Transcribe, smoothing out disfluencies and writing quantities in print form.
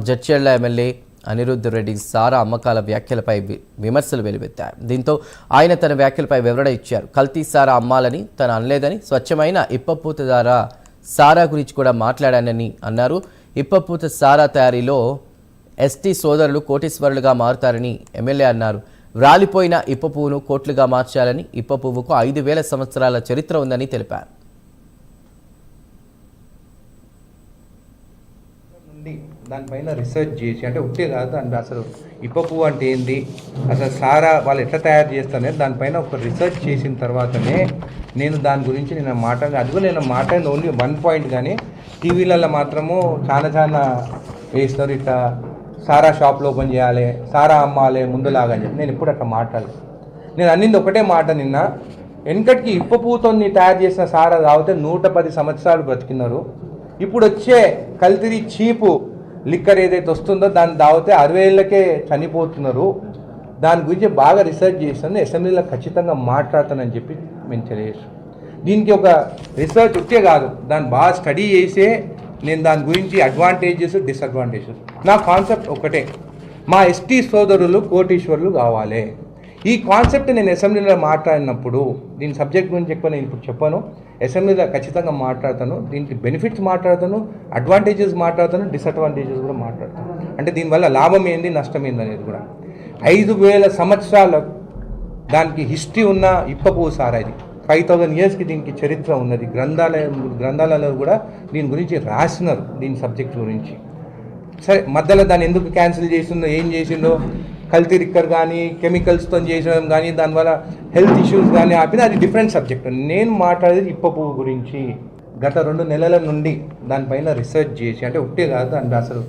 Jadcherla MLA Anirudh Reddy సారా అమ్మకాల వ్యాఖ్యలపై విమర్శలు వెలువెత్తారు. దీంతో ఆయన తన వ్యాఖ్యలపై వివరణ ఇచ్చారు. కల్తీ సారా అమ్మాలని తను అనలేదని, స్వచ్ఛమైన ఇప్పపూత ద్వారా సారా గురించి కూడా మాట్లాడానని అన్నారు. ఇప్పపూత సారా తయారీలో ఎస్టీ సోదరులు కోటీశ్వరులుగా మారుతారని ఎమ్మెల్యే అన్నారు. రాలిపోయిన ఇప్ప పువ్వును కోట్లుగా మార్చాలని, ఇప్ప పువ్వుకు 5,000 సంవత్సరాల చరిత్ర ఉందని తెలిపారు. దానిపైన రీసెర్చ్ చేసి, అంటే ఉట్టే కాదు, దాని అసలు ఇప్ప పువ్వు అంటే ఏంది, అసలు సారా వాళ్ళు ఎట్లా తయారు చేస్తానే దానిపైన ఒక రీసెర్చ్ చేసిన తర్వాతనే నేను దాని గురించి నేను మాట్లాడి, అది కూడా నేను మాట్లాడిన ఓన్లీ 1 పాయింట్. కానీ టీవీలలో మాత్రము చాలా వేస్తారు, ఇట్లా సారా షాప్లో ఓపెన్ చేయాలి, సారా అమ్మాలి ముందులాగా అని చెప్పి నేను ఎప్పుడు అట్లా మాట్లాడలేదు. నేను అన్నింది ఒకటే మాట, నిన్న వెనకటికి ఇప్ప పువ్వుతో తయారు చేసిన సారా తాగితే 110 సంవత్సరాలు బ్రతికినారు. ఇప్పుడు వచ్చే కల్తీ చీపు లిక్కర్ ఏదైతే వస్తుందో దాన్ని తాగితే 60 ఏళ్ళకే చనిపోతున్నారు. దాని గురించి బాగా రీసెర్చ్ చేస్తాను, అసెంబ్లీలో ఖచ్చితంగా మాట్లాడతానని చెప్పి మేము తెలియజేస్తాం. దీనికి ఒక రీసెర్చ్ ఉంటే కాదు, దాన్ని బాగా స్టడీ చేసే నేను దాని గురించి అడ్వాంటేజెస్ డిసడ్వాంటేజెస్, నా కాన్సెప్ట్ ఒకటే, మా ఎస్టీ సోదరులు కోటీశ్వరులు కావాలి. ఈ కాన్సెప్ట్ నేను అసెంబ్లీలో మాట్లాడినప్పుడు, దీని సబ్జెక్ట్ గురించి ఎక్కువ నేను ఇప్పుడు చెప్పాను, అసెంబ్లీలో ఖచ్చితంగా మాట్లాడతాను. దీనికి బెనిఫిట్స్ మాట్లాడతాను, అడ్వాంటేజెస్ మాట్లాడతాను, డిసడ్వాంటేజెస్ కూడా మాట్లాడతాను. అంటే దీనివల్ల లాభం ఏంది, నష్టం ఏంది అనేది కూడా. 5,000 సంవత్సరాల దానికి హిస్టరీ ఉన్న ఇప్ప పువ్వు సారా ఇది. 5,000 ఇయర్స్కి దీనికి చరిత్ర ఉన్నది. గ్రంథాలలో కూడా దీని గురించి రాసినారు, దీని సబ్జెక్ట్ గురించి. సరే, మధ్యలో దాన్ని ఎందుకు క్యాన్సిల్ చేసిందో, ఏం చేసిందో, కల్తీ లిక్కర్ కానీ కెమికల్స్తో చేసడం కానీ దానివల్ల హెల్త్ ఇష్యూస్ కానీ ఆపిన, అది డిఫరెంట్ సబ్జెక్ట్. నేను మాట్లాడేది ఇప్ప పువ్వు గురించి. గత 2 నెలల నుండి దానిపైన రీసెర్చ్ చేసి, అంటే ఒకటే కాదు, అంటే అసలు